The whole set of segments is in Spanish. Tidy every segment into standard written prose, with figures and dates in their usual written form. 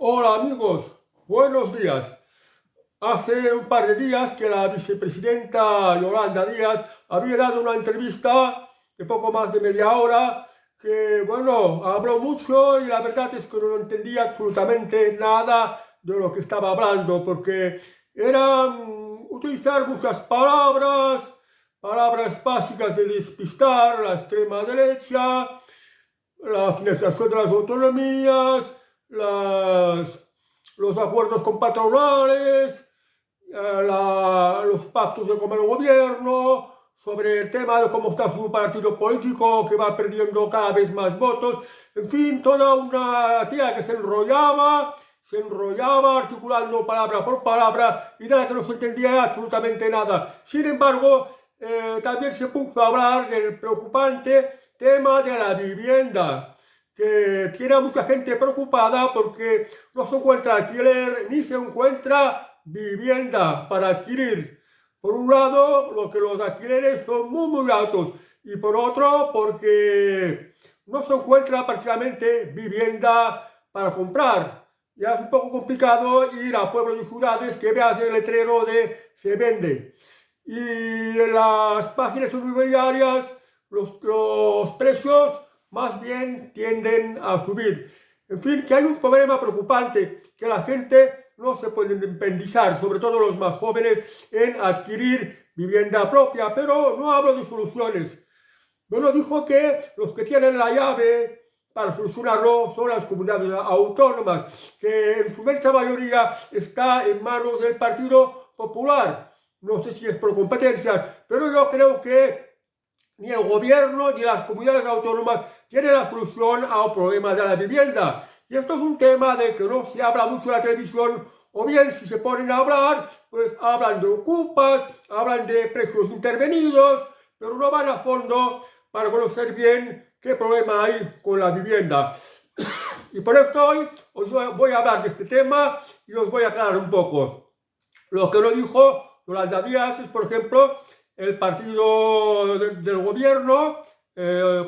Hola amigos, buenos días. Hace un par de días que la vicepresidenta Yolanda Díaz había dado una entrevista de poco más de media hora que, bueno, habló mucho y la verdad es que no entendía absolutamente nada de lo que estaba hablando porque eran utilizar muchas palabras básicas de despistar la extrema derecha, la financiación de las autonomías, los acuerdos con patronales, los pactos con el gobierno, sobre el tema de cómo está su partido político, que va perdiendo cada vez más votos. En fin, toda una tía que se enrollaba articulando palabra por palabra y de la que no se entendía absolutamente nada. Sin embargo, también se puso a hablar del preocupante tema de la vivienda, que tiene a mucha gente preocupada porque no se encuentra alquiler ni se encuentra vivienda para adquirir. Por un lado, los alquileres son muy altos y por otro, porque no se encuentra prácticamente vivienda para comprar. Ya es un poco complicado ir a pueblos y ciudades que veas el letrero de se vende. Y en las páginas inmobiliarias los precios más bien tienden a subir. En fin, que hay un problema preocupante, que la gente no se puede independizar, sobre todo los más jóvenes, en adquirir vivienda propia, pero no hablo de soluciones. Bueno, dijo que los que tienen la llave para solucionarlo son las comunidades autónomas, que en su inmensa mayoría está en manos del Partido Popular. No sé si es por competencias, pero yo creo que ni el gobierno ni las comunidades autónomas tienen la solución al problema de la vivienda. Y esto es un tema de que no se habla mucho en la televisión, o bien si se ponen a hablar, pues hablan de ocupas, hablan de precios intervenidos, pero no van a fondo para conocer bien qué problema hay con la vivienda. Y por esto hoy os voy a hablar de este tema y os voy a aclarar un poco. Lo que no dijo Yolanda Díaz es, por ejemplo, el partido del gobierno, el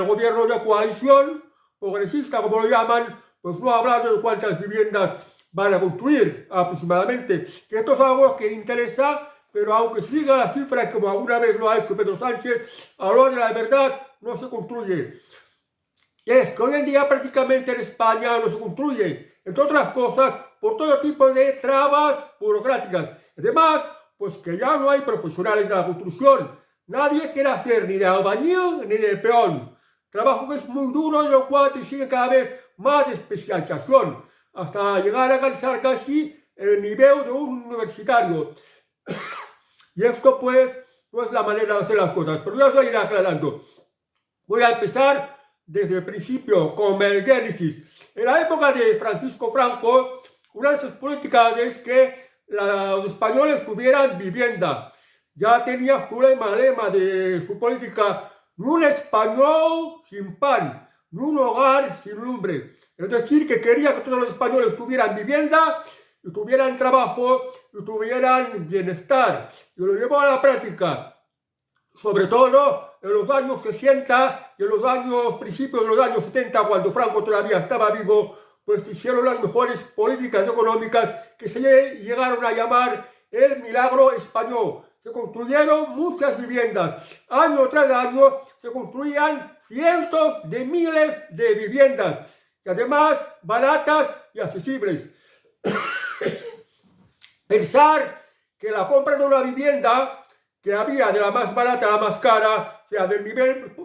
gobierno de coalición progresista, como lo llaman, pues no ha hablado de cuántas viviendas van a construir aproximadamente. Que esto es algo que interesa, pero aunque siga la cifra como alguna vez lo ha hecho Pedro Sánchez, a la hora de la verdad no se construye. Y es que hoy en día prácticamente en España no se construye, entre otras cosas, por todo tipo de trabas burocráticas. Además, pues que ya no hay profesionales de la construcción. Nadie quiere hacer ni de albañil ni de peón. Trabajo que es muy duro y lo cual te exige cada vez más especialización, hasta llegar a alcanzar casi el nivel de un universitario. Y esto pues no es la manera de hacer las cosas, pero ya os voy a ir aclarando. Voy a empezar desde el principio con el génesis. En la época de Francisco Franco, una de sus políticas es que los españoles tuvieran vivienda. Ya tenía su lema de su política: ni un español sin pan, ni un hogar sin lumbre. Es decir, que quería que todos los españoles tuvieran vivienda, y tuvieran trabajo, y tuvieran bienestar. Y lo llevó a la práctica, sobre todo en los años 60 y en los principios de los años 70, cuando Franco todavía estaba vivo, pues hicieron las mejores políticas económicas que se llegaron a llamar el milagro español. Se construyeron muchas viviendas. Año tras año se construían cientos de miles de viviendas, y además baratas y accesibles. Pensar que la compra de una vivienda, que había de la más barata a la más cara, o sea, del nivel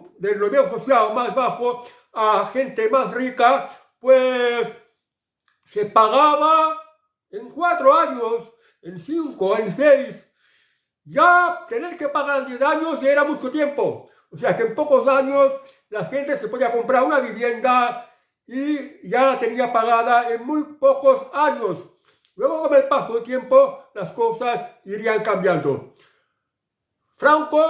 social más bajo a gente más rica, pues se pagaba en 4 años, en 5, en 6. Ya tener que pagar en 10 años ya era mucho tiempo. O sea que en pocos años la gente se podía comprar una vivienda y ya la tenía pagada en muy pocos años. Luego, con el paso del tiempo, las cosas irían cambiando. Franco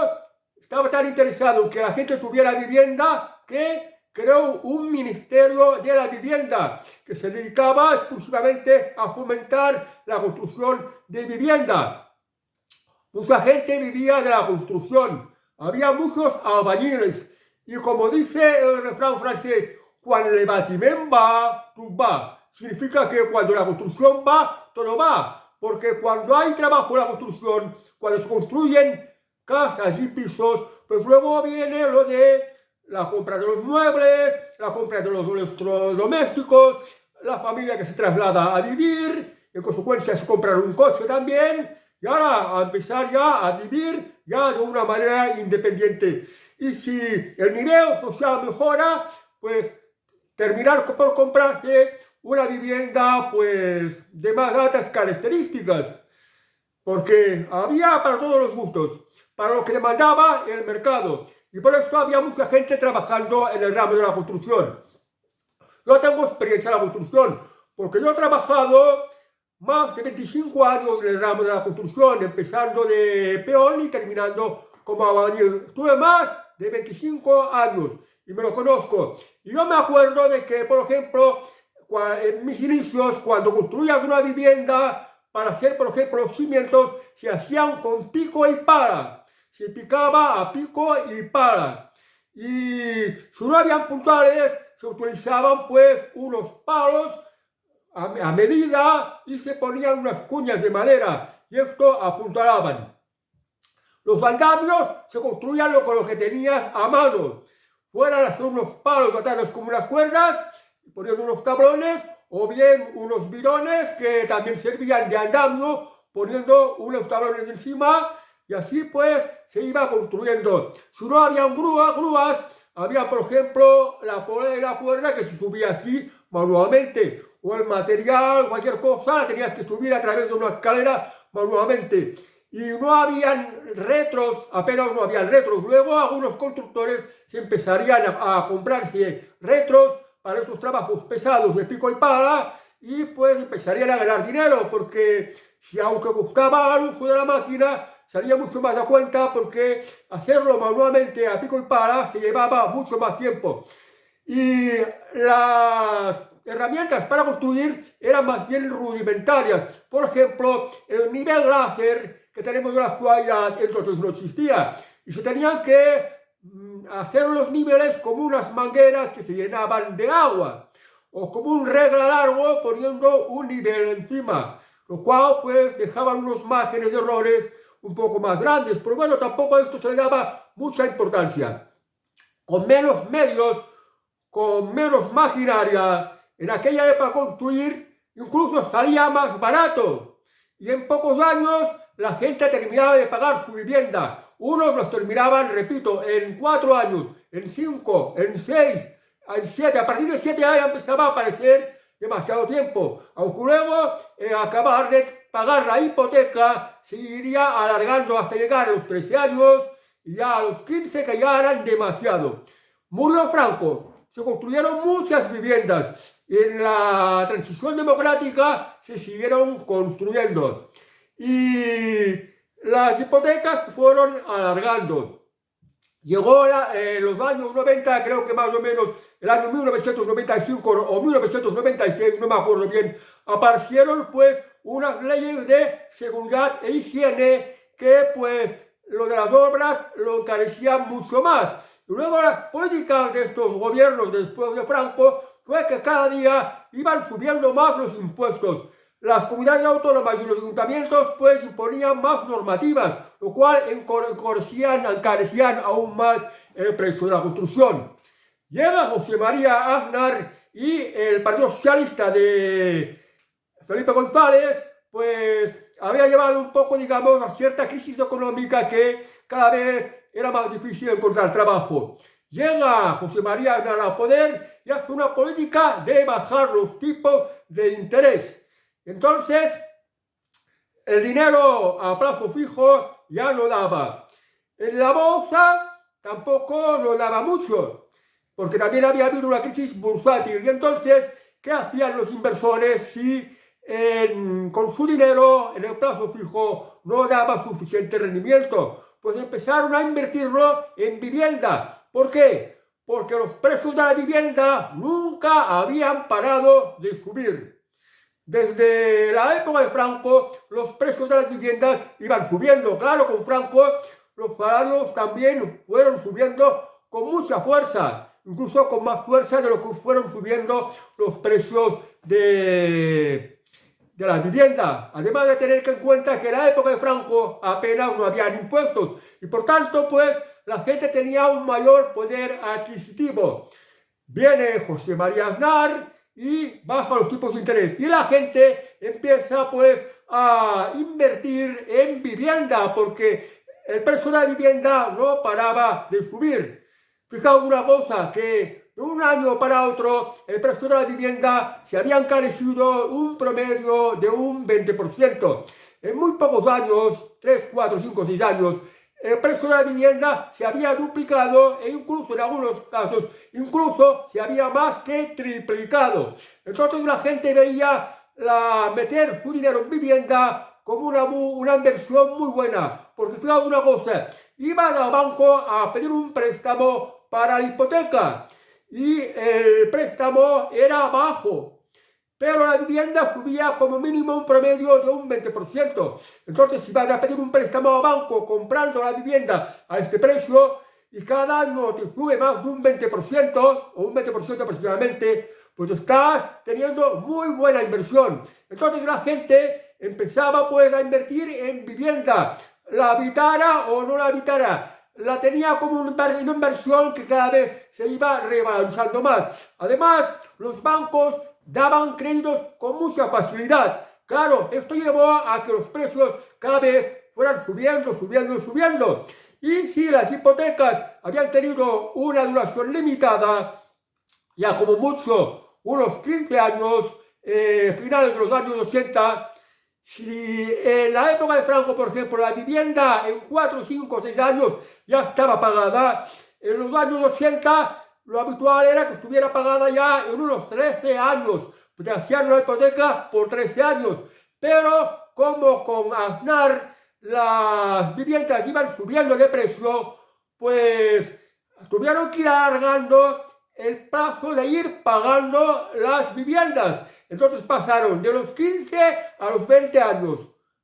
estaba tan interesado en que la gente tuviera vivienda que creó un ministerio de la vivienda que se dedicaba exclusivamente a fomentar la construcción de vivienda. Mucha gente vivía de la construcción, había muchos albañiles, y como dice el refrán francés, cuando le bâtiment va, tout va. significa que cuando la construcción va, todo va. Porque cuando hay trabajo en la construcción, cuando se construyen casas y pisos, pues luego viene lo de la compra de los muebles, la compra de los electrodomésticos, la familia que se traslada a vivir, en consecuencia se compra un coche también, y ahora a empezar ya a vivir ya de una manera independiente. Y si el nivel social mejora, pues terminar por comprarse una vivienda pues de más altas características, porque había para todos los gustos, para lo que demandaba el mercado, y por eso había mucha gente trabajando en el ramo de la construcción. Yo tengo experiencia en la construcción, porque yo he trabajado más de 25 años en el ramo de la construcción, empezando de peón y terminando como albañil. Estuve más de 25 años y me lo conozco. Y yo me acuerdo de que, por ejemplo, en mis inicios, cuando construías una vivienda, para hacer, por ejemplo, los cimientos, se hacían con pico y pala. Se picaba a pico y pala. Y si no habían puntales, se utilizaban pues unos palos a medida y se ponían unas cuñas de madera y esto apuntalaban. Los andamios se construían con lo que tenías a mano. Fueran hacer unos palos atados como unas cuerdas, poniendo unos tablones, o bien unos bidones que también servían de andamio, poniendo unos tablones encima, y así pues se iba construyendo. Si no había grúas, había por ejemplo la pola de la cuerda que se subía así manualmente, o el material, cualquier cosa, la tenías que subir a través de una escalera manualmente. Y no habían retros, apenas no habían retros. Luego algunos constructores se empezarían a comprarse retros para estos trabajos pesados de pico y pala y pues empezarían a ganar dinero, porque si aunque costaba el uso de la máquina, salía mucho más a cuenta, porque hacerlo manualmente a pico y pala se llevaba mucho más tiempo. Y las herramientas para construir eran más bien rudimentarias. Por ejemplo, el nivel láser que tenemos en la actualidad entonces no existía y se tenían que hacer los niveles como unas mangueras que se llenaban de agua o como un regla largo poniendo un nivel encima, lo cual pues dejaban unos márgenes de errores un poco más grandes, pero bueno, tampoco a esto se le daba mucha importancia. Con menos medios, con menos maquinaria, en aquella época construir incluso salía más barato y en pocos años la gente terminaba de pagar su vivienda. Unos los terminaban, repito, en 4 años, en 5, en 6, en 7. A partir de 7 años empezaba a parecer demasiado tiempo. Aunque luego acabar de pagar la hipoteca se iría alargando hasta llegar a los 13 años y ya a los 15, que ya eran demasiado. Murió Franco. Se construyeron muchas viviendas. En la transición democrática se siguieron construyendo. Y las hipotecas fueron alargando. Llegó los años 90, creo que más o menos el año 1995 o 1996, no me acuerdo bien, aparecieron pues unas leyes de seguridad e higiene que pues lo de las obras lo encarecían mucho más. Y luego las políticas de estos gobiernos después de Franco fue que cada día iban subiendo más los impuestos. Las comunidades autónomas y los ayuntamientos pues imponían más normativas, lo cual encarecían aún más el precio de la construcción. Llega José María Aznar y el Partido Socialista de Felipe González pues había llevado un poco, digamos, a cierta crisis económica que cada vez era más difícil encontrar trabajo. Llega José María Aznar al poder y hace una política de bajar los tipos de interés. Entonces, el dinero a plazo fijo ya no daba. En la bolsa tampoco no daba mucho, porque también había habido una crisis bursátil. Y entonces, ¿qué hacían los inversores si con su dinero en el plazo fijo no daba suficiente rendimiento? Pues empezaron a invertirlo en vivienda. ¿Por qué? Porque los precios de la vivienda nunca habían parado de subir. Desde la época de Franco, los precios de las viviendas iban subiendo. Claro, con Franco, los salarios también fueron subiendo con mucha fuerza. incluso con más fuerza de lo que fueron subiendo los precios de la vivienda. Además de tener que en cuenta que en la época de Franco apenas no habían impuestos y por tanto pues la gente tenía un mayor poder adquisitivo. Viene José María Aznar y baja los tipos de interés y la gente empieza pues a invertir en vivienda porque el precio de la vivienda no paraba de subir. Fijaos una cosa, que de un año para otro el precio de la vivienda se había encarecido un promedio de un 20%. En muy pocos años, 3, 4, 5, 6 años, el precio de la vivienda se había duplicado e incluso en algunos casos, incluso se había más que triplicado. Entonces la gente veía meter su dinero en vivienda como una inversión muy buena. Porque fijaos una cosa, iban al banco a pedir un préstamo para la hipoteca y el préstamo era bajo. Pero la vivienda subía como mínimo un promedio de un 20%. Entonces, si vas a pedir un préstamo al banco comprando la vivienda a este precio y cada año te sube más de un 20% o un 20% aproximadamente, pues estás teniendo muy buena inversión. Entonces la gente empezaba pues a invertir en vivienda, la habitara o no la habitara. La tenía como una inversión que cada vez se iba revalorizando más. Además, los bancos daban créditos con mucha facilidad. Claro, esto llevó a que los precios cada vez fueran subiendo. Y si las hipotecas habían tenido una duración limitada, ya como mucho unos 15 años, finales de los años 80, si en la época de Franco, por ejemplo, la vivienda en 4, 5, 6 años ya estaba pagada, en los años 80 lo habitual era que estuviera pagada ya en unos 13 años, pues hacían una hipoteca por 13 años, pero como con Aznar las viviendas iban subiendo de precio, pues tuvieron que ir alargando el plazo de ir pagando las viviendas. Entonces pasaron de los 15 a los 20 años,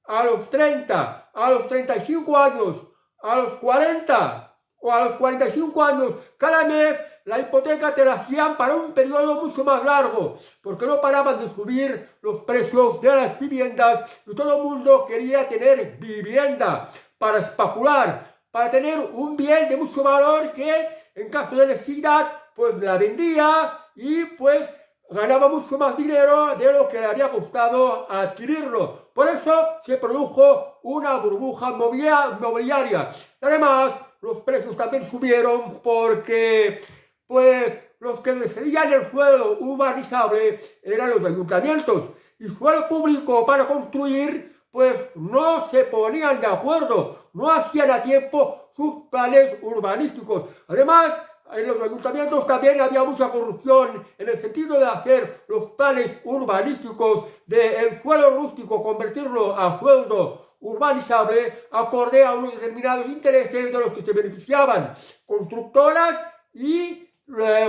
a los 30, a los 35 años, a los 40 o a los 45 años. Cada mes la hipoteca te la hacían para un periodo mucho más largo, porque no paraban de subir los precios de las viviendas y todo el mundo quería tener vivienda para especular, para tener un bien de mucho valor que en caso de necesidad pues la vendía y pues ganaba mucho más dinero de lo que le había costado adquirirlo. Por eso se produjo una burbuja mobiliaria. Además, los precios también subieron porque pues los que decidían el suelo urbanizable eran los ayuntamientos y suelo público para construir pues no se ponían de acuerdo, no hacían a tiempo sus planes urbanísticos. Además, en los ayuntamientos también había mucha corrupción en el sentido de hacer los planes urbanísticos del suelo rústico, convertirlo a suelo urbanizable acorde a unos determinados intereses de los que se beneficiaban constructoras y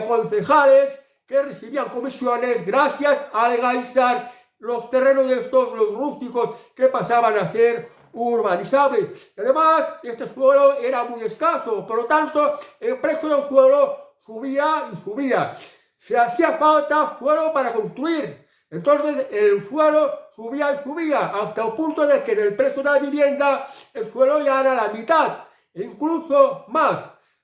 concejales que recibían comisiones gracias a legalizar los terrenos de estos, los rústicos, que pasaban a ser urbanizables. Y además, este suelo era muy escaso, por lo tanto, el precio del suelo subía y subía. Se hacía falta suelo para construir. Entonces, el suelo subía y subía, hasta el punto de que del precio de la vivienda, el suelo ya era la mitad, e incluso más.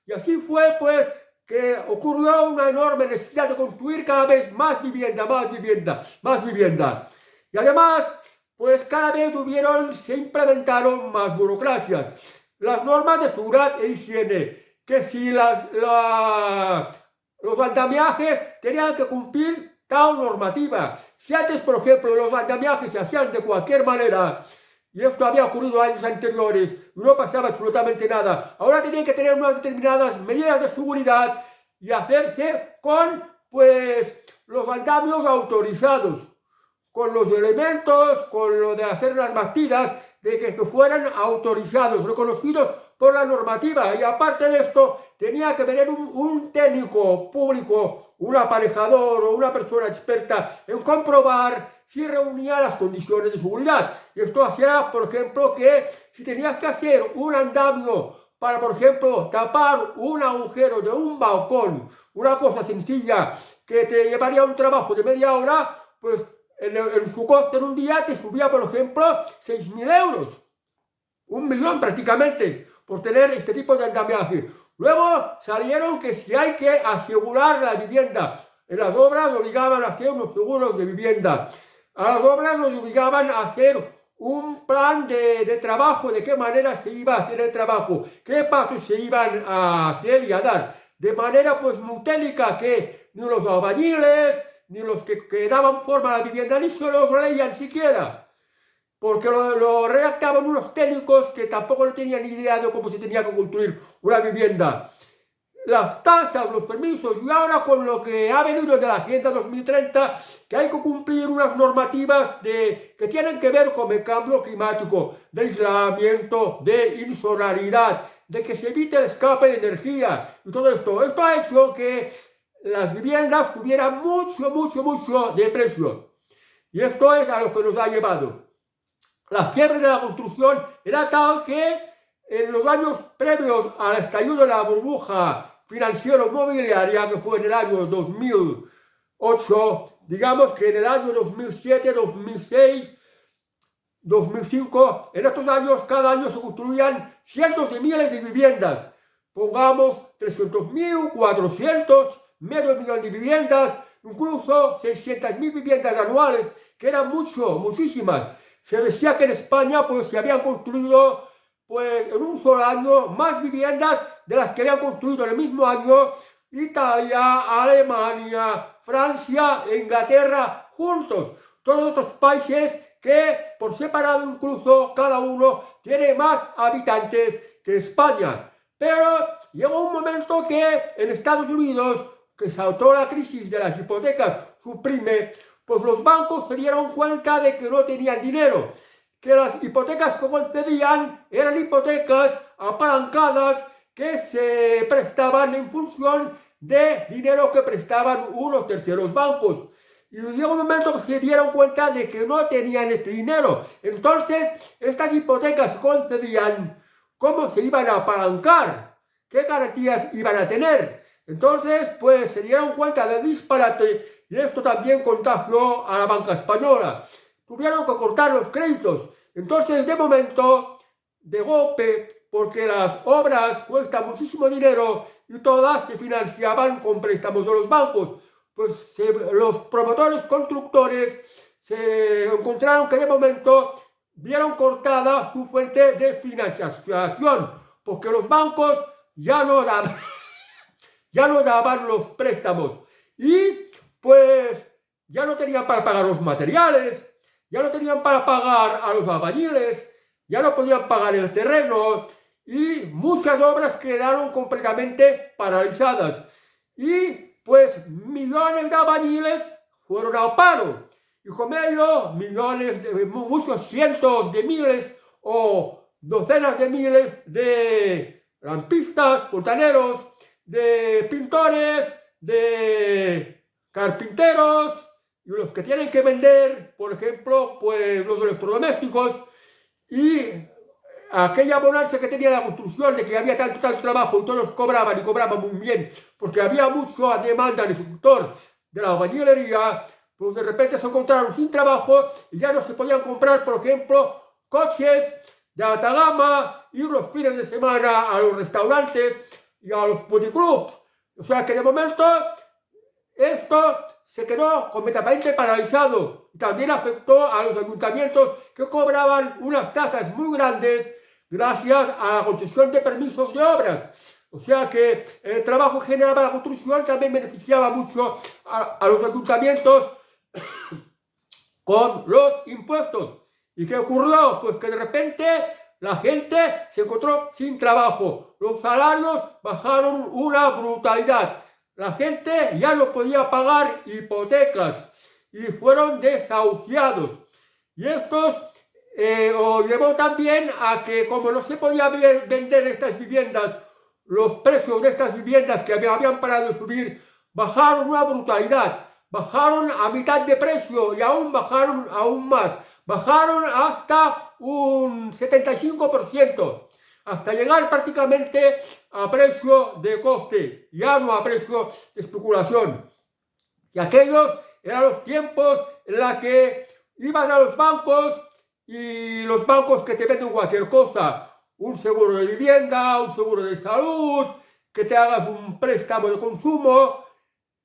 Y así fue, pues, que ocurrió una enorme necesidad de construir cada vez más vivienda, más vivienda, más vivienda. Y además, pues cada vez se implementaron más burocracias. Las normas de seguridad e higiene, que si los andamiajes tenían que cumplir tal normativa. Si antes, por ejemplo, los andamiajes se hacían de cualquier manera, y esto había ocurrido años anteriores, y no pasaba absolutamente nada, ahora tenían que tener unas determinadas medidas de seguridad y hacerse con, pues, los andamios autorizados, con los elementos, con lo de hacer las bastidas, de que fueran autorizados, reconocidos por la normativa. Y aparte de esto, tenía que venir un técnico público, un aparejador o una persona experta en comprobar si reunía las condiciones de seguridad. Y esto hacía, por ejemplo, que si tenías que hacer un andamio para, por ejemplo, tapar un agujero de un balcón una cosa sencilla que te llevaría un trabajo de media hora, pues en su coste en un día te subía, por ejemplo, 6.000 euros. 1.000.000 prácticamente, por tener este tipo de andamiaje. Luego salieron que si hay que asegurar la vivienda. En las obras obligaban a hacer unos seguros de vivienda. A las obras nos obligaban a hacer un plan de trabajo, de qué manera se iba a hacer el trabajo, qué pasos se iban a hacer y a dar. De manera pues muy técnica que ni los albañiles, ni los que daban forma a la vivienda, ni se los leían siquiera. Porque lo redactaban unos técnicos que tampoco no tenían ni idea de cómo se tenía que construir una vivienda. Las tasas, los permisos, y ahora con lo que ha venido de la Agenda 2030, que hay que cumplir unas normativas que tienen que ver con el cambio climático, de aislamiento, de insolaridad, de que se evite el escape de energía, y todo esto. Esto ha hecho que las viviendas tuvieran mucho de precio. Y esto es a lo que nos ha llevado. La fiebre de la construcción era tal que en los años previos al estallido de la burbuja financiero-mobiliaria, que fue en el año 2008, digamos que en el año 2007, 2006, 2005, en estos años cada año se construían cientos de miles de viviendas. Pongamos 300.000, 400, medio millón de viviendas, incluso 600.000 viviendas anuales, que eran muchísimas. Se decía que en España pues se habían construido pues en un solo año más viviendas de las que habían construido en el mismo año Italia, Alemania, Francia e Inglaterra juntos. Todos estos países que por separado incluso cada uno tiene más habitantes que España. Pero llegó un momento que en Estados Unidos, que saltó la crisis de las hipotecas, suprime, pues los bancos se dieron cuenta de que no tenían dinero, que las hipotecas que concedían eran hipotecas apalancadas que se prestaban en función de dinero que prestaban unos terceros bancos. Y llegó un momento que se dieron cuenta de que no tenían este dinero. Entonces, estas hipotecas concedían, ¿cómo se iban a apalancar? ¿Qué garantías iban a tener? Entonces, pues se dieron cuenta del disparate. Y esto también contagió a la banca española. Tuvieron que cortar los créditos. Entonces, de momento, de golpe, porque las obras cuestan muchísimo dinero y todas se financiaban con préstamos de los bancos, pues los promotores constructores se encontraron que de momento vieron cortada su fuente de financiación, porque los bancos ya no daban los préstamos. Y pues ya no tenían para pagar los materiales, ya no tenían para pagar a los albañiles, ya no podían pagar el terreno y muchas obras quedaron completamente paralizadas. Y pues millones de albañiles fueron al paro y con ello muchos cientos de miles o docenas de miles de lampistas, fontaneros, de pintores, de carpinteros y los que tienen que vender, por ejemplo, pues los electrodomésticos y aquella bonanza que tenía la construcción de que había tanto trabajo y todos cobraban y cobraban muy bien porque había mucha demanda en el sector de la albañilería, pues de repente se encontraron sin trabajo y ya no se podían comprar, por ejemplo, coches de alta gama, ir los fines de semana a los restaurantes y a los bodyclubs. O sea que de momento esto se quedó completamente paralizado y también afectó a los ayuntamientos que cobraban unas tasas muy grandes gracias a la concesión de permisos de obras. O sea que el trabajo general para la construcción también beneficiaba mucho a los ayuntamientos con los impuestos. ¿Y qué ocurrió? Pues que de repente la gente se encontró sin trabajo. Los salarios bajaron una brutalidad. La gente ya no podía pagar hipotecas y fueron desahuciados. Y esto llevó también a que, como no se podía vender estas viviendas, los precios de estas viviendas que habían parado de subir bajaron una brutalidad. Bajaron a mitad de precio y aún bajaron aún más. Bajaron hasta un 75%. hasta llegar prácticamente a precio de coste, ya no a precio de especulación. Y aquellos eran los tiempos en los que ibas a los bancos y los bancos que te venden cualquier cosa, un seguro de vivienda, un seguro de salud, que te hagas un préstamo de consumo.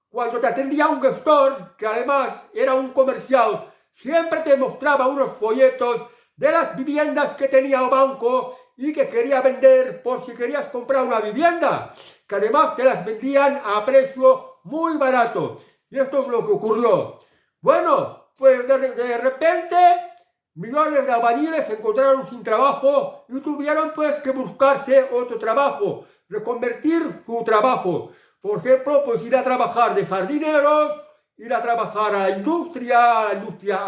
Cuando te atendía un gestor, que además era un comercial, siempre te mostraba unos folletos de las viviendas que tenía el banco y que quería vender por si querías comprar una vivienda, que además te las vendían a precio muy barato. Y esto es lo que ocurrió. Bueno, pues de repente millones de albañiles se encontraron sin trabajo y tuvieron pues que buscarse otro trabajo, reconvertir su trabajo. Por ejemplo, pues ir a trabajar de jardineros, ir a trabajar a la industria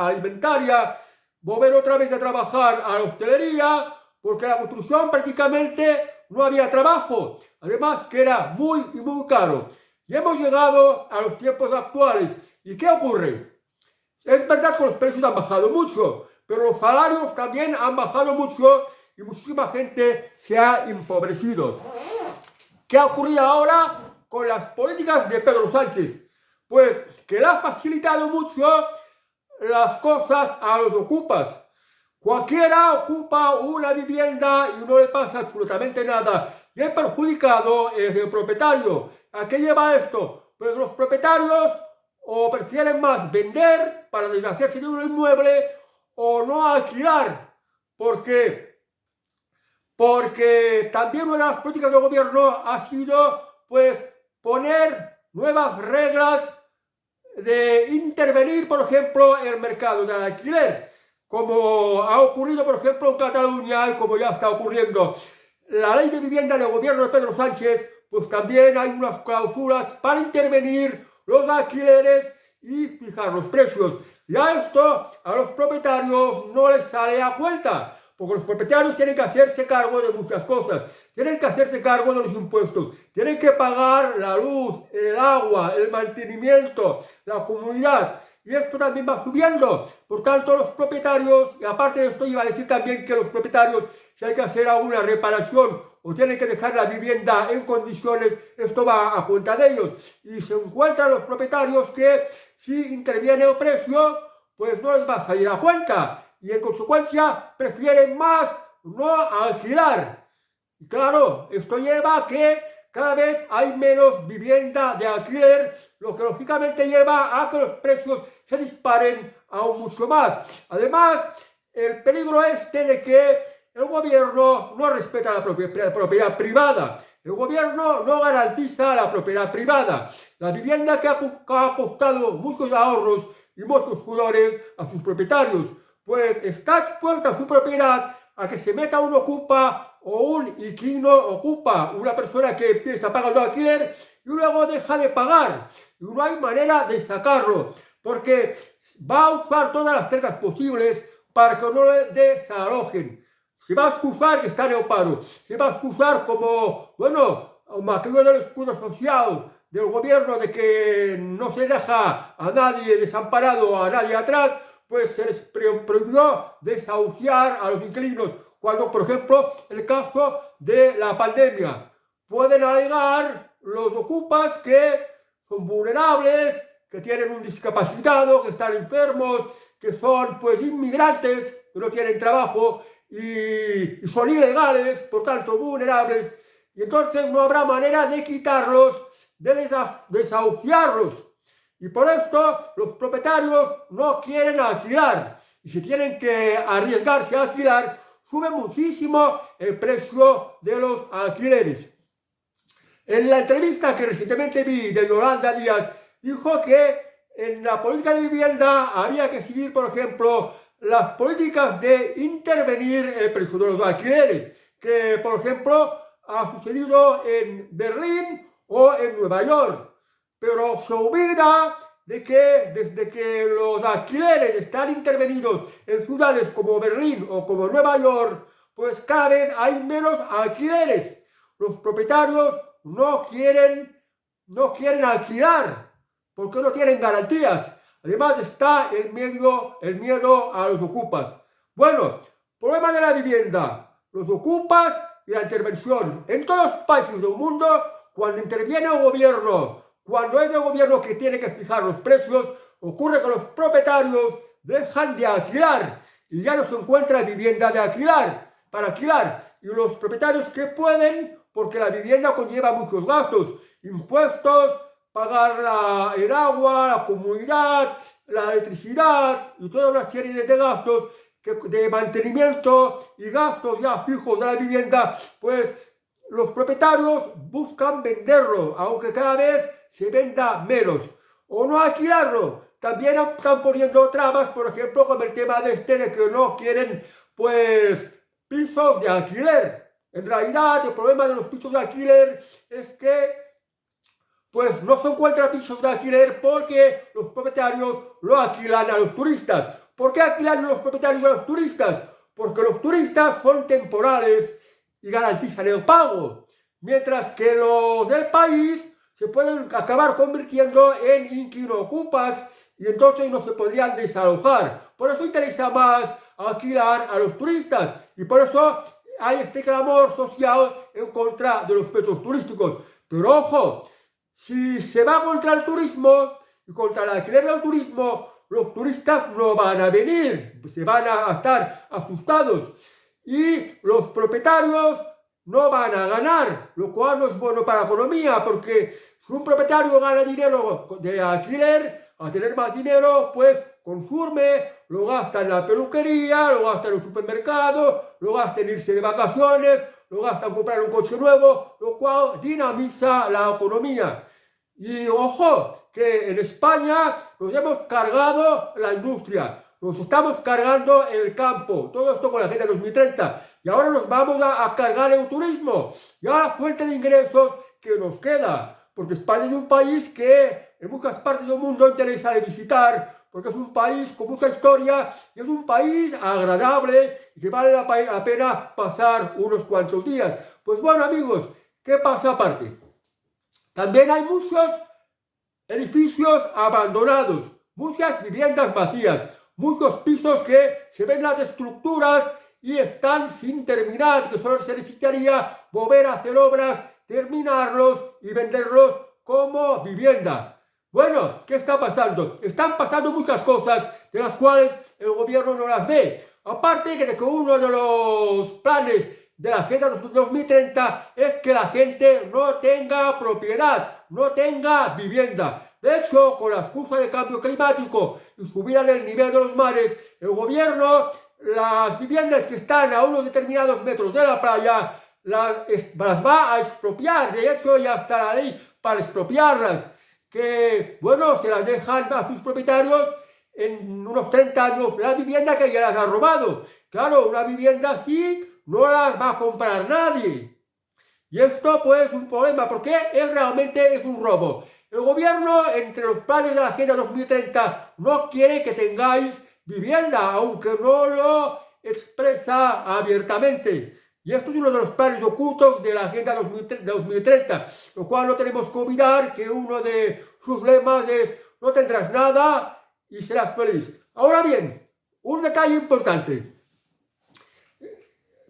alimentaria, volver otra vez a trabajar a la hostelería, porque en la construcción prácticamente no había trabajo. Además que era muy caro. Y hemos llegado a los tiempos actuales. ¿Y qué ocurre? Es verdad que los precios han bajado mucho, pero los salarios también han bajado mucho y muchísima gente se ha empobrecido. ¿Qué ha ocurrido ahora con las políticas de Pedro Sánchez? Pues que le ha facilitado mucho las cosas a los ocupas. Cualquiera ocupa una vivienda y no le pasa absolutamente nada. Y el perjudicado es el propietario. ¿A qué lleva esto? Pues los propietarios o prefieren más vender para deshacerse de un inmueble o no alquilar. ¿Por qué? Porque también una de las políticas del gobierno ha sido pues poner nuevas reglas de intervenir, por ejemplo, en el mercado del alquiler, como ha ocurrido, por ejemplo, en Cataluña y como ya está ocurriendo. La ley de vivienda del gobierno de Pedro Sánchez, pues también hay unas cláusulas para intervenir los alquileres y fijar los precios. Y a esto a los propietarios no les sale a cuenta, porque los propietarios tienen que hacerse cargo de muchas cosas. Tienen que hacerse cargo de los impuestos, tienen que pagar la luz, el agua, el mantenimiento, la comunidad. Y esto también va subiendo. Por tanto, los propietarios, y aparte de esto iba a decir también que los propietarios, si hay que hacer alguna reparación o tienen que dejar la vivienda en condiciones, esto va a cuenta de ellos. Y se encuentran los propietarios que si interviene el precio, pues no les va a salir a cuenta. Y en consecuencia prefieren más no alquilar. Y claro, esto lleva a que cada vez hay menos vivienda de alquiler, lo que lógicamente lleva a que los precios se disparen aún mucho más. Además, el peligro de que el gobierno no respeta la propiedad privada. El gobierno no garantiza la propiedad privada. La vivienda que ha costado muchos ahorros y muchos sudores a sus propietarios, pues está expuesta a su propiedad a que se meta un ocupa o un inquilino ocupa, una persona que empieza pagando alquiler y luego deja de pagar. Y no hay manera de sacarlo, porque va a usar todas las tretas posibles para que no le desalojen. Se va a excusar que está en el paro, se va a excusar como, bueno, aquello del escudo social del gobierno de que no se deja a nadie desamparado, a nadie atrás, pues se les prohibió desahuciar a los inquilinos, cuando, por ejemplo, el caso de la pandemia. Pueden alegar los ocupas que son vulnerables, que tienen un discapacitado, que están enfermos, que son pues inmigrantes, que no tienen trabajo y son ilegales, por tanto vulnerables, y entonces no habrá manera de quitarlos, de desahuciarlos. Y por esto los propietarios no quieren alquilar. Y si tienen que arriesgarse a alquilar, sube muchísimo el precio de los alquileres. En la entrevista que recientemente vi de Yolanda Díaz, dijo que en la política de vivienda había que seguir, por ejemplo, las políticas de intervenir el precio de los alquileres, que por ejemplo ha sucedido en Berlín o en Nueva York. Pero se olvida de que desde que los alquileres están intervenidos en ciudades como Berlín o como Nueva York, pues cada vez hay menos alquileres. Los propietarios no quieren alquilar porque no tienen garantías. Además está el miedo a los ocupas. Bueno, problema de la vivienda. Los ocupas y la intervención. En todos los países del mundo, cuando interviene un gobierno, cuando es el gobierno que tiene que fijar los precios, ocurre que los propietarios dejan de alquilar y ya no se encuentra vivienda de alquilar, para alquilar. Y los propietarios que pueden, porque la vivienda conlleva muchos gastos, impuestos, pagar el agua, la comunidad, la electricidad y toda una serie de gastos de mantenimiento y gastos ya fijos de la vivienda, pues los propietarios buscan venderlo, aunque cada vez se venda menos, o no alquilarlo. También están poniendo trabas, por ejemplo, con el tema de que no quieren, pues, pisos de alquiler. En realidad, el problema de los pisos de alquiler es que, pues, no se encuentran pisos de alquiler porque los propietarios lo alquilan a los turistas. ¿Por qué alquilan los propietarios a los turistas? Porque los turistas son temporales y garantizan el pago, mientras que los del país se pueden acabar convirtiendo en inquilino-ocupas y entonces no se podrían desalojar. Por eso interesa más alquilar a los turistas y por eso hay este clamor social en contra de los pisos turísticos. Pero ojo, si se va contra el turismo y contra el alquiler del turismo, los turistas no van a venir, se van a estar asustados y los propietarios no van a ganar, lo cual no es bueno para la economía, porque si un propietario gana dinero de alquiler, a tener más dinero, pues consume, lo gasta en la peluquería, lo gasta en el supermercado, lo gasta en irse de vacaciones, lo gasta en comprar un coche nuevo, lo cual dinamiza la economía. Y ojo, que en España nos hemos cargado la industria, nos estamos cargando el campo, todo esto con la Agenda 2030, y ahora nos vamos a cargar el turismo, y a la fuente de ingresos que nos queda, porque España es un país que en muchas partes del mundo interesa de visitar, porque es un país con mucha historia, y es un país agradable, y que vale la pena pasar unos cuantos días. Pues bueno amigos, ¿qué pasa aparte? También hay muchos edificios abandonados, muchas viviendas vacías, muchos pisos que se ven las estructuras y están sin terminar, que solo se necesitaría volver a hacer obras, terminarlos y venderlos como vivienda. Bueno, ¿qué está pasando? Están pasando muchas cosas de las cuales el gobierno no las ve. Aparte de que uno de los planes de la Agenda 2030 es que la gente no tenga propiedad, no tenga vivienda. De hecho, con la excusa de cambio climático y subida del nivel de los mares, el gobierno, las viviendas que están a unos determinados metros de la playa, las va a expropiar. De hecho, ya está la ley para expropiarlas, que, bueno, se las dejan a sus propietarios en unos 30 años la vivienda que ya las ha robado. Claro, una vivienda así no las va a comprar nadie. Y esto pues es un problema porque realmente es un robo. El gobierno, entre los planes de la Agenda 2030, no quiere que tengáis vivienda, aunque no lo expresa abiertamente. Y esto es uno de los planes ocultos de la Agenda 2030, lo cual no tenemos que olvidar que uno de sus lemas es no tendrás nada y serás feliz. Ahora bien, un detalle importante.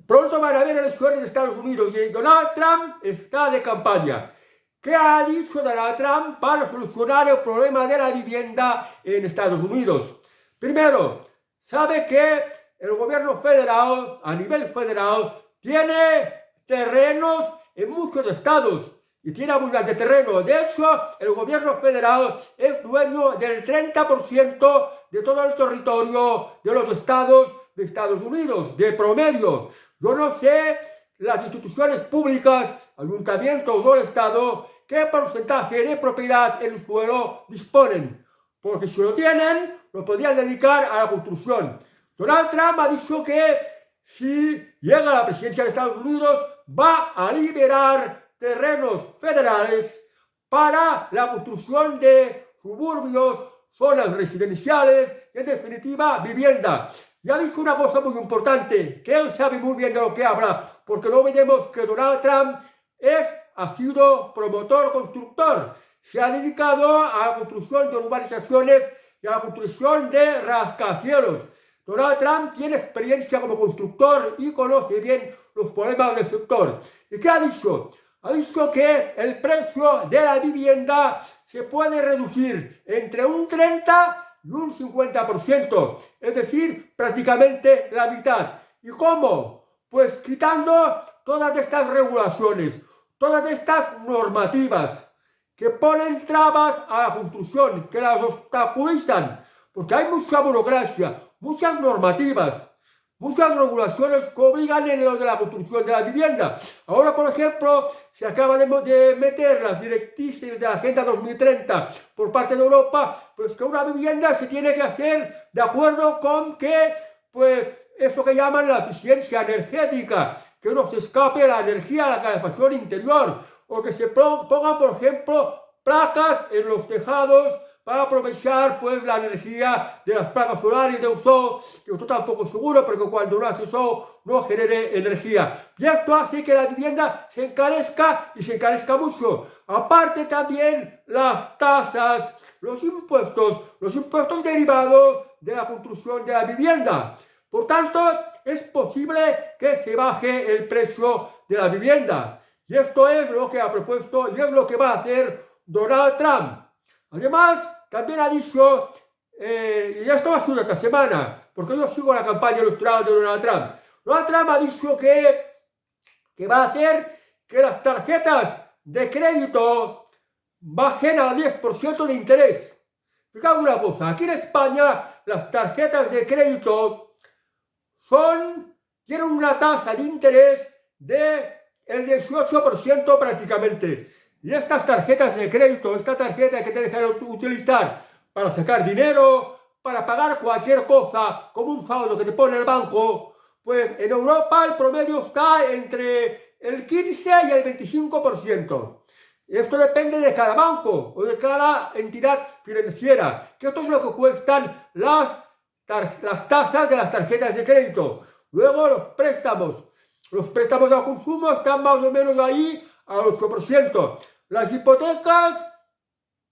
Pronto van a haber elecciones de Estados Unidos y Donald Trump está de campaña. ¿Qué ha dicho Donald Trump para solucionar el problema de la vivienda en Estados Unidos? Primero, sabe que el gobierno federal, a nivel federal, tiene terrenos en muchos estados y tiene abundante terreno. De hecho, el gobierno federal es dueño del 30% de todo el territorio de los estados de Estados Unidos, de promedio. Yo no sé las instituciones públicas, ayuntamientos o el Estado, qué porcentaje de propiedad en el suelo disponen, porque si lo tienen, lo podrían dedicar a la construcción. Donald Trump ha dicho que si llega a la presidencia de Estados Unidos, va a liberar terrenos federales para la construcción de suburbios, zonas residenciales y, en definitiva, vivienda. Y ha dicho una cosa muy importante, que él sabe muy bien de lo que habla, porque no olvidemos que Donald Trump ha sido promotor, constructor, se ha dedicado a la construcción de urbanizaciones y a la construcción de rascacielos. Donald Trump tiene experiencia como constructor y conoce bien los problemas del sector. ¿Y qué ha dicho? Ha dicho que el precio de la vivienda se puede reducir entre un 30 y un 50%, es decir, prácticamente la mitad. ¿Y cómo? Pues quitando todas estas regulaciones, todas estas normativas que ponen trabas a la construcción, que las obstaculizan, porque hay mucha burocracia, muchas normativas, muchas regulaciones que obligan en lo de la construcción de la vivienda. Ahora, por ejemplo, se acaba de meter las directrices de la Agenda 2030 por parte de Europa, pues que una vivienda se tiene que hacer de acuerdo con que, pues, eso que llaman la eficiencia energética, que no se escape la energía a la calefacción interior, o que se pongan, por ejemplo, placas en los tejados para aprovechar pues la energía de las placas solares de un sol, que esto tampoco es seguro, porque cuando no hace sol no genere energía. Y esto hace que la vivienda se encarezca y se encarezca mucho. Aparte también las tasas, los impuestos derivados de la construcción de la vivienda. Por tanto, es posible que se baje el precio de la vivienda. Y esto es lo que ha propuesto y es lo que va a hacer Donald Trump. Además, también ha dicho, y esto va a ser esta semana, porque yo sigo la campaña electoral de Donald Trump. Donald Trump ha dicho que va a hacer que las tarjetas de crédito bajen al 10% de interés. Fijaos una cosa, aquí en España las tarjetas de crédito tienen una tasa de interés del 18% prácticamente. Y estas tarjetas de crédito, esta tarjeta que te dejan utilizar para sacar dinero, para pagar cualquier cosa, como un saldo que te pone el banco, pues en Europa el promedio está entre el 15 y el 25%. Esto depende de cada banco o de cada entidad financiera, que esto es lo que cuestan las tasas de las tarjetas de crédito. Luego los préstamos al consumo están más o menos ahí al 8%. Las hipotecas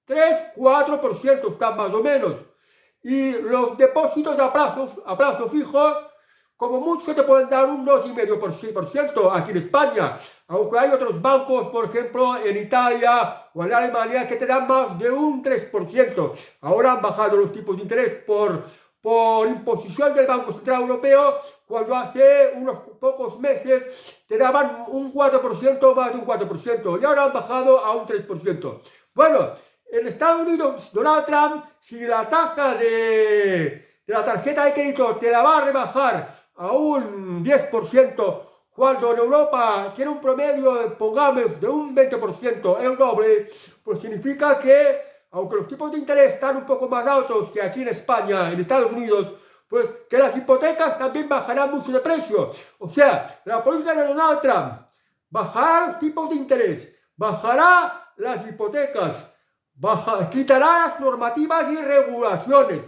3-4% están más o menos. Y los depósitos a plazo fijo, como mucho te pueden dar un 2,5% aquí en España. Aunque hay otros bancos, por ejemplo, en Italia o en Alemania, que te dan más de un 3%. Ahora han bajado los tipos de interés por imposición del Banco Central Europeo, cuando hace unos pocos meses te daban un 4%, más de un 4%, y ahora han bajado a un 3%. Bueno, en Estados Unidos, Donald Trump, si la tasa de la tarjeta de crédito te la va a rebajar a un 10%, cuando en Europa tiene un promedio, pongamos, de un 20%, el doble, pues significa que, aunque los tipos de interés están un poco más altos que aquí en España, en Estados Unidos, pues que las hipotecas también bajarán mucho de precio. O sea, la política de Donald Trump bajará los tipos de interés, bajará las hipotecas, quitará las normativas y regulaciones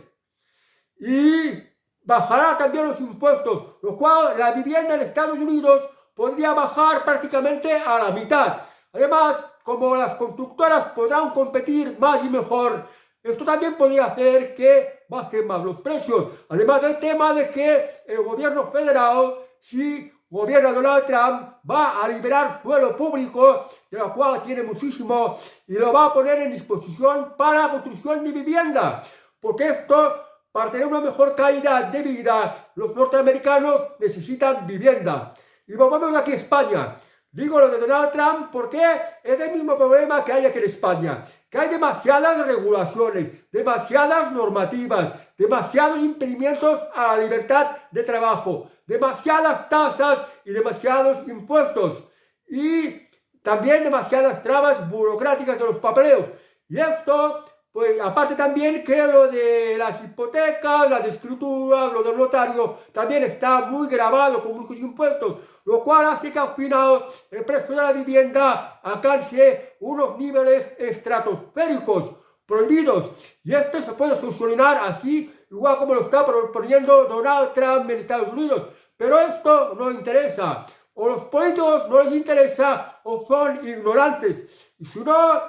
y bajará también los impuestos, lo cual la vivienda en Estados Unidos podría bajar prácticamente a la mitad. Además, como las constructoras podrán competir más y mejor, esto también podría hacer que bajen más los precios. Además del tema de que el gobierno federal, si gobierna Donald Trump, va a liberar suelo público, de lo cual tiene muchísimo, y lo va a poner en disposición para la construcción de vivienda. Porque esto, para tener una mejor calidad de vida, los norteamericanos necesitan vivienda. Y volvemos aquí a España. Digo lo de Donald Trump porque es el mismo problema que hay aquí en España, que hay demasiadas regulaciones, demasiadas normativas, demasiados impedimentos a la libertad de trabajo, demasiadas tasas y demasiados impuestos y también demasiadas trabas burocráticas de los papeleos. Y esto, pues aparte también que lo de las hipotecas, las escrituras, lo del notario, también está muy grabado con muchos impuestos, lo cual hace que al final el precio de la vivienda alcance unos niveles estratosféricos, prohibidos. Y esto se puede solucionar así, igual como lo está proponiendo Donald Trump en Estados Unidos. Pero esto no interesa. O los políticos no les interesa o son ignorantes. Y si no,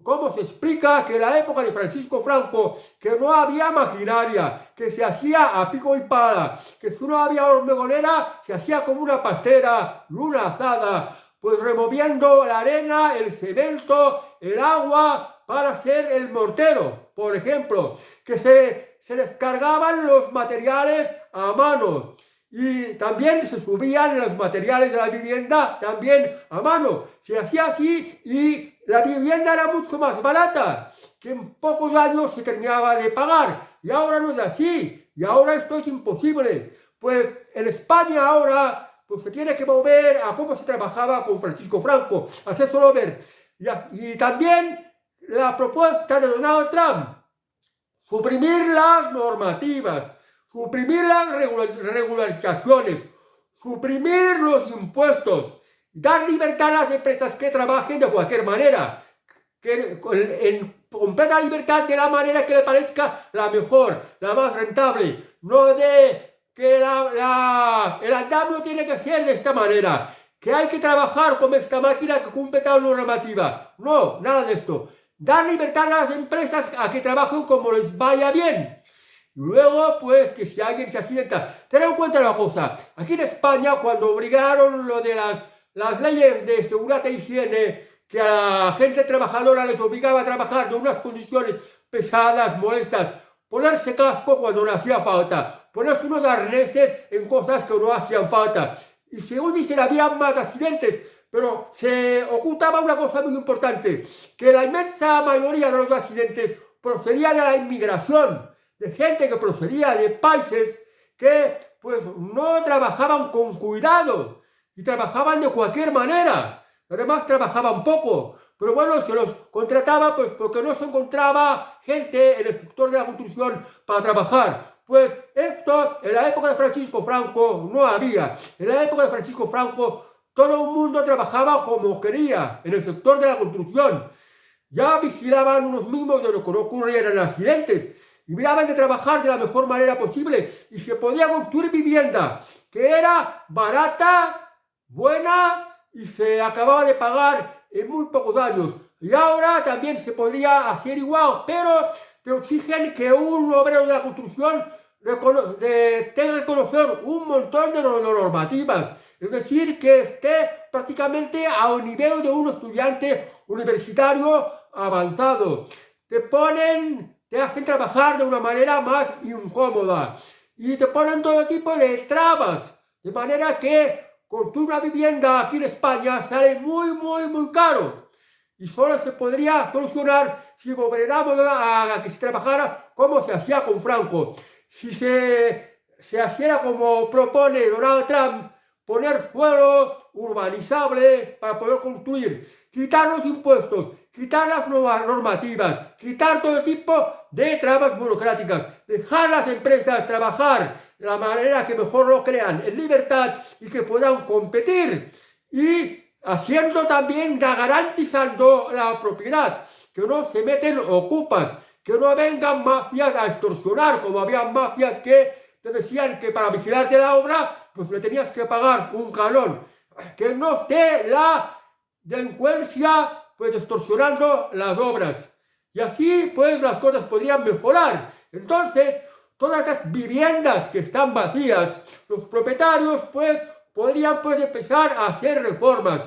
¿Cómo se explica que en la época de Francisco Franco, que no había maquinaria, que se hacía a pico y pala, que si no había hormigonera, se hacía como una pastera y una azada, pues removiendo la arena, el cemento, el agua para hacer el mortero, por ejemplo, que se descargaban los materiales a mano? Y también se subían los materiales de la vivienda también a mano. Se hacía así y la vivienda era mucho más barata, que en pocos años se terminaba de pagar. Y ahora no es así. Y ahora esto es imposible. Pues en España ahora pues se tiene que volver a cómo se trabajaba con Francisco Franco. Hacérselo ver. Y también la propuesta de Donald Trump. Suprimir las normativas, suprimir las regularizaciones, suprimir los impuestos, dar libertad a las empresas que trabajen de cualquier manera, en completa libertad de la manera que le parezca la mejor, la más rentable, no de que el andamio tiene que ser de esta manera, que hay que trabajar con esta máquina que cumple tal normativa. No, nada de esto. Dar libertad a las empresas a que trabajen como les vaya bien. Y luego, pues, que si alguien se accidenta, ten en cuenta una cosa. Aquí en España, cuando obligaron lo de las leyes de seguridad e higiene, que a la gente trabajadora les obligaba a trabajar de unas condiciones pesadas, molestas, ponerse casco cuando no hacía falta, ponerse unos arneses en cosas que no hacían falta. Y según dicen, había más accidentes, pero se ocultaba una cosa muy importante, que la inmensa mayoría de los accidentes procedía de la inmigración, de gente que procedía de países que pues no trabajaban con cuidado y trabajaban de cualquier manera. Además trabajaban poco, pero bueno, se los contrataba pues porque no se encontraba gente en el sector de la construcción para trabajar. Pues esto en la época de Francisco Franco no había. En la época de Francisco Franco todo el mundo trabajaba como quería en el sector de la construcción. Ya vigilaban unos mismos de lo que no ocurrieran accidentes y miraban de trabajar de la mejor manera posible y se podía construir vivienda que era barata, buena y se acababa de pagar en muy pocos años. Y ahora también se podría hacer igual, pero te exigen que un obrero de la construcción tenga que conocer un montón de normativas. Es decir, que esté prácticamente al nivel de un estudiante universitario avanzado. Te hacen trabajar de una manera más incómoda y te ponen todo tipo de trabas, de manera que construir una vivienda aquí en España sale muy caro y solo se podría solucionar si volviéramos a que se trabajara como se hacía con Franco. Si se hiciera como propone Donald Trump, poner suelo urbanizable para poder construir, quitar los impuestos, quitar las nuevas normativas, quitar todo tipo de trabas burocráticas, dejar las empresas trabajar de la manera que mejor lo crean, en libertad y que puedan competir y haciendo también, garantizando la propiedad, que no se meten ocupas, que no vengan mafias a extorsionar, como había mafias que te decían que para vigilarte la obra pues le tenías que pagar un canon, que no esté la delincuencia pues extorsionando las obras. Y así pues las cosas podrían mejorar. Entonces, todas las viviendas que están vacías, los propietarios pues podrían pues empezar a hacer reformas.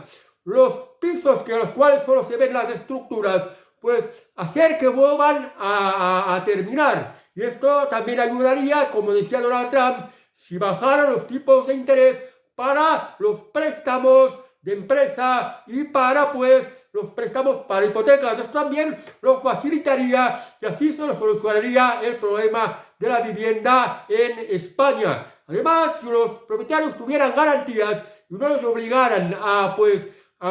Los pisos que a los cuales solo se ven las estructuras, pues hacer que vuelvan a terminar. Y esto también ayudaría, como decía Donald Trump, si bajaran los tipos de interés para los préstamos de empresa y para pues los préstamos para hipotecas. Esto también lo facilitaría y así se solucionaría el problema de la vivienda en España. Además, si los propietarios tuvieran garantías y no los obligaran a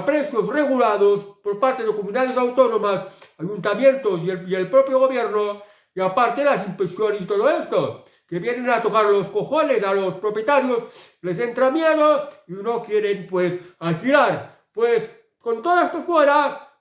precios regulados por parte de comunidades autónomas, ayuntamientos y el propio gobierno, y aparte las inspecciones y todo esto, que vienen a tocar los cojones a los propietarios, les entra miedo y no quieren pues alquilar. Pues con todo esto fuera,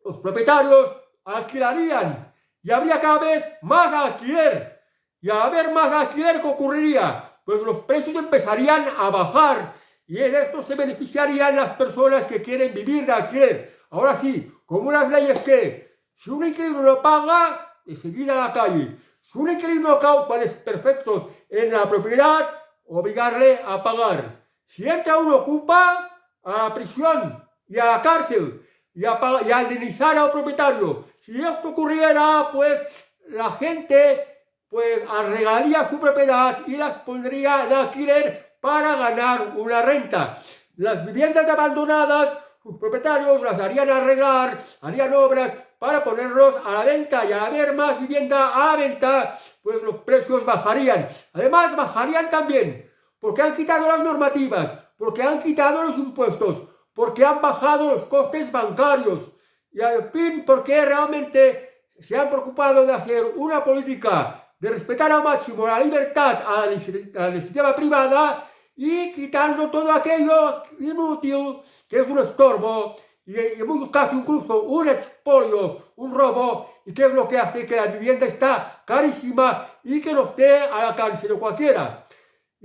los propietarios alquilarían y habría cada vez más alquiler. Y al haber más alquiler, ¿qué ocurriría? Pues los precios empezarían a bajar y en esto se beneficiarían las personas que quieren vivir de alquiler. Ahora sí, como unas leyes que, si un inquilino no paga, enseguida a la calle. Si un inquilino causa desperfectos en la propiedad, obligarle a pagar. Si entra uno ocupa, a la prisión y a la cárcel y a indemnizar al propietario. Si esto ocurriera, pues la gente pues arreglaría su propiedad y las pondría de alquiler para ganar una renta. Las viviendas abandonadas, sus propietarios las harían arreglar, harían obras para ponerlos a la venta, y al haber más vivienda a la venta, pues los precios bajarían. Además, bajarían también porque han quitado las normativas, porque han quitado los impuestos, porque han bajado los costes bancarios y al fin porque realmente se han preocupado de hacer una política de respetar al máximo la libertad a la iniciativa privada y quitando todo aquello inútil que es un estorbo y en muchos casos incluso un expolio, un robo, y que es lo que hace que la vivienda está carísima y que nos dé a la cárcel de cualquiera.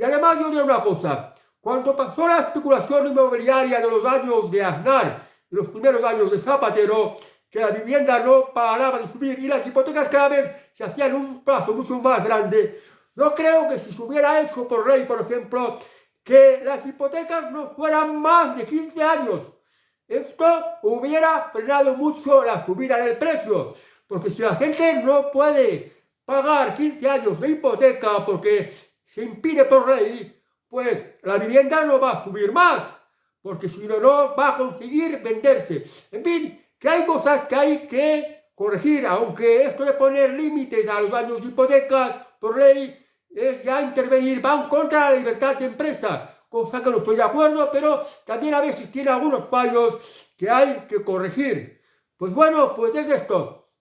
Y además yo diré una cosa, cuando pasó la especulación inmobiliaria de los años de Aznar y los primeros años de Zapatero, que la vivienda no paraba de subir y las hipotecas cada vez se hacían un plazo mucho más grande, yo creo que si se hubiera hecho por ley, por ejemplo, que las hipotecas no fueran más de 15 años, esto hubiera frenado mucho la subida del precio, porque si la gente no puede pagar 15 años de hipoteca porque se impide por ley, pues la vivienda no va a subir más, porque si no, no va a conseguir venderse. En fin, que hay cosas que hay que corregir, aunque esto de poner límites a los años de hipotecas por ley es ya intervenir, va en contra de la libertad de empresa, cosa que no estoy de acuerdo, pero también a veces tiene algunos fallos que hay que corregir. Pues bueno, pues es esto,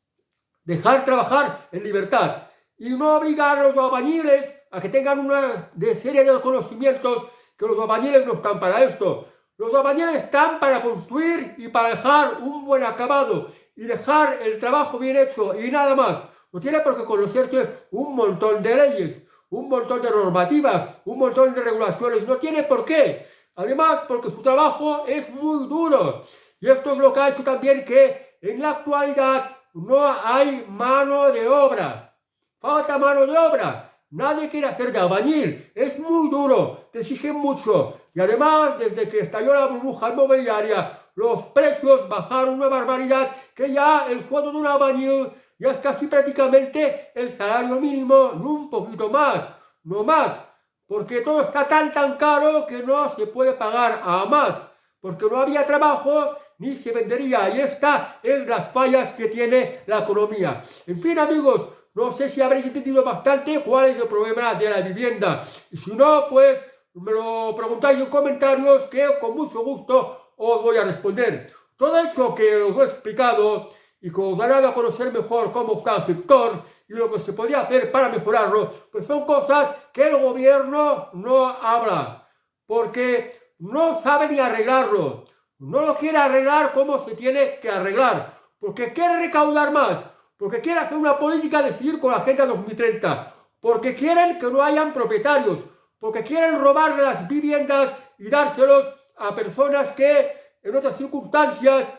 dejar trabajar en libertad y no obligar a los albañiles a que tengan una serie de conocimientos, que los albañiles no están para esto. Los albañiles están para construir y para dejar un buen acabado y dejar el trabajo bien hecho y nada más. No tiene por qué conocerse un montón de leyes, un montón de normativas, un montón de regulaciones. No tiene por qué. Además, porque su trabajo es muy duro. Y esto es lo que ha hecho también que en la actualidad no hay mano de obra. Falta mano de obra. Nadie quiere hacer de albañil, es muy duro, te exigen mucho y además desde que estalló la burbuja inmobiliaria los precios bajaron una barbaridad que ya el sueldo de un albañil ya es casi prácticamente el salario mínimo y un poquito más, no más, porque todo está tan caro que no se puede pagar a más, porque no había trabajo ni se vendería y esta es las fallas que tiene la economía. En fin amigos, no sé si habréis entendido bastante cuál es el problema de la vivienda. Y si no, pues me lo preguntáis en comentarios que con mucho gusto os voy a responder. Todo eso que os he explicado y que os dará a conocer mejor cómo está el sector y lo que se podría hacer para mejorarlo, pues son cosas que el gobierno no habla, porque no sabe ni arreglarlo. No lo quiere arreglar como se tiene que arreglar, porque quiere recaudar más. Porque quieren hacer una política de seguir con la Agenda 2030, porque quieren que no hayan propietarios, porque quieren robar las viviendas y dárselos a personas que en otras circunstancias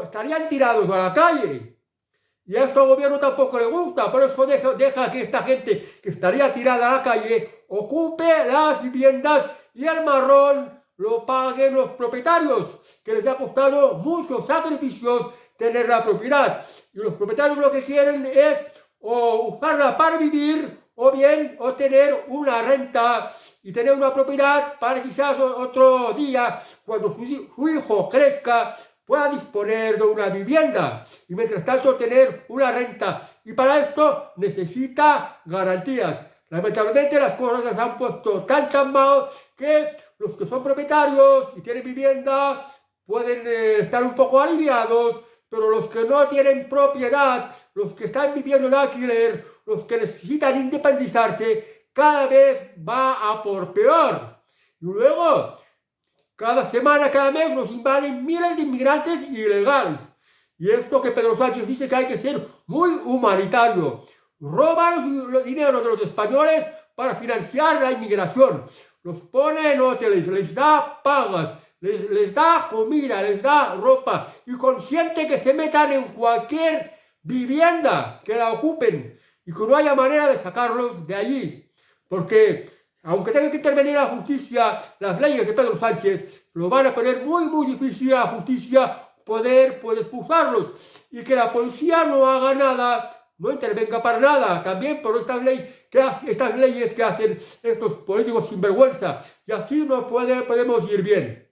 estarían tirados a la calle. Y a esto al gobierno tampoco le gusta, por eso deja que esta gente que estaría tirada a la calle ocupe las viviendas y el marrón lo paguen los propietarios, que les ha costado muchos sacrificios tener la propiedad. Y los propietarios lo que quieren es o usarla para vivir o bien obtener una renta y tener una propiedad para quizás otro día, cuando su hijo crezca, pueda disponer de una vivienda y mientras tanto tener una renta. Y para esto necesita garantías. Lamentablemente las cosas las han puesto tan mal que los que son propietarios y tienen vivienda pueden estar un poco aliviados, pero los que no tienen propiedad, los que están viviendo en alquiler, los que necesitan independizarse, cada vez va a por peor. Y luego, cada semana, cada mes nos invaden miles de inmigrantes ilegales. Y esto que Pedro Sánchez dice que hay que ser muy humanitario. Roban los dinero de los españoles para financiar la inmigración. Los pone en hoteles, les da pagas, les da comida, les da ropa y consiente que se metan en cualquier vivienda que la ocupen y que no haya manera de sacarlos de allí. Porque aunque tenga que intervenir la justicia, las leyes de Pedro Sánchez, lo van a poner muy difícil a la justicia poder expulsarlos, y que la policía no haga nada, no intervenga para nada, también por estas leyes que hacen estos políticos sinvergüenza, y así no podemos ir bien.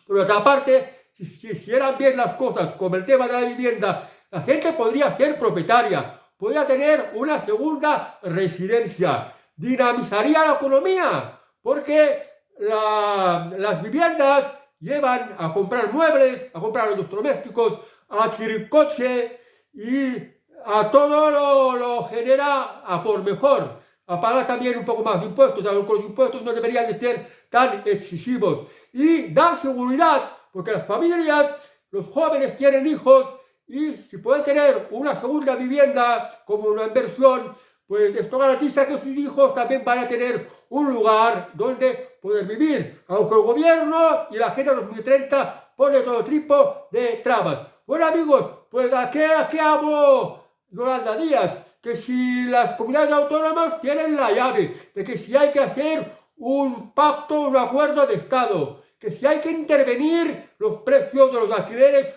Por otra parte, si hicieran bien las cosas, como el tema de la vivienda, la gente podría ser propietaria, podría tener una segunda residencia, dinamizaría la economía, porque las viviendas llevan a comprar muebles, a comprar electrodomésticos, a adquirir coche y a todo lo genera a por mejor. A pagar también un poco más de impuestos, aunque los impuestos no deberían de ser tan excesivos. Y da seguridad, porque las familias, los jóvenes tienen hijos y si pueden tener una segunda vivienda como una inversión, pues esto garantiza que sus hijos también van a tener un lugar donde poder vivir, aunque el gobierno y la Agenda 2030 pone todo tipo de trabas. Bueno amigos, pues aquí hablo Yolanda Díaz, que si las comunidades autónomas tienen la llave, de que si hay que hacer un pacto, un acuerdo de Estado, que si hay que intervenir los precios de los alquileres,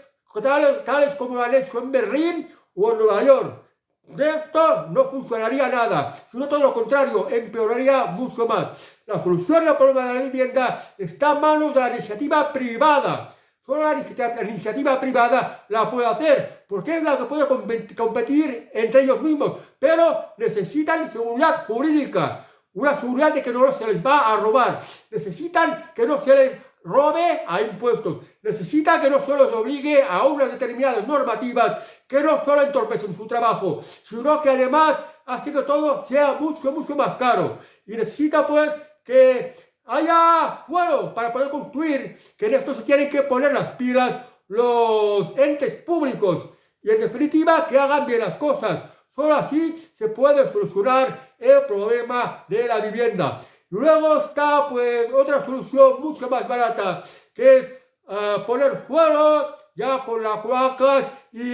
tales como lo han hecho en Berlín o en Nueva York. De esto no funcionaría nada, sino todo lo contrario, empeoraría mucho más. La solución al problema de la vivienda está en manos de la iniciativa privada. Solo la iniciativa privada la puede hacer, porque es la que puede competir entre ellos mismos, pero necesitan seguridad jurídica, una seguridad de que no se les va a robar, necesitan que no se les robe a impuestos, necesita que no se los obligue a unas determinadas normativas que no solo entorpecen su trabajo, sino que además hace que todo sea mucho más caro. Y necesita pues que haya para poder construir, que en esto se tienen que poner las pilas los entes públicos y en definitiva que hagan bien las cosas. Solo así se puede solucionar el problema de la vivienda. Y luego está pues otra solución mucho más barata, que es poner suelo ya con las cloacas y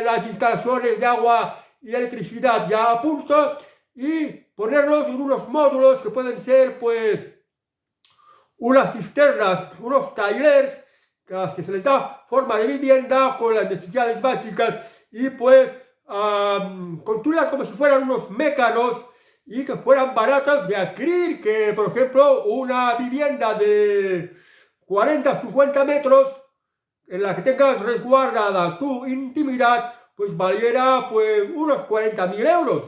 las instalaciones de agua y electricidad ya a punto, y ponerlos en unos módulos que pueden ser pues unas cisternas, unos talleres a las que se les da forma de vivienda con las necesidades básicas y pues construirlas como si fueran unos mécanos y que fueran baratas de adquirir, que por ejemplo una vivienda de 40-50 metros en la que tengas resguardada tu intimidad, pues valiera pues unos 40.000 euros,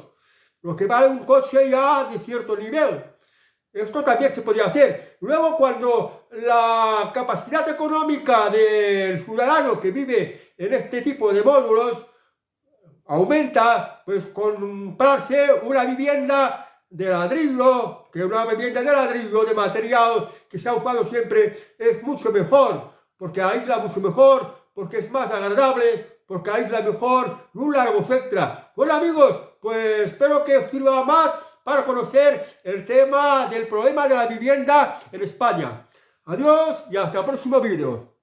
lo que vale un coche ya de cierto nivel. Esto también se podría hacer. Luego, cuando la capacidad económica del ciudadano que vive en este tipo de módulos aumenta, pues comprarse una vivienda de ladrillo, que una vivienda de ladrillo, de material que se ha usado siempre, es mucho mejor, porque aísla mucho mejor, porque es más agradable, porque aísla mejor y un largo etcétera. Bueno amigos, pues espero que os sirva más para conocer el tema del problema de la vivienda en España. Adiós y hasta el próximo vídeo.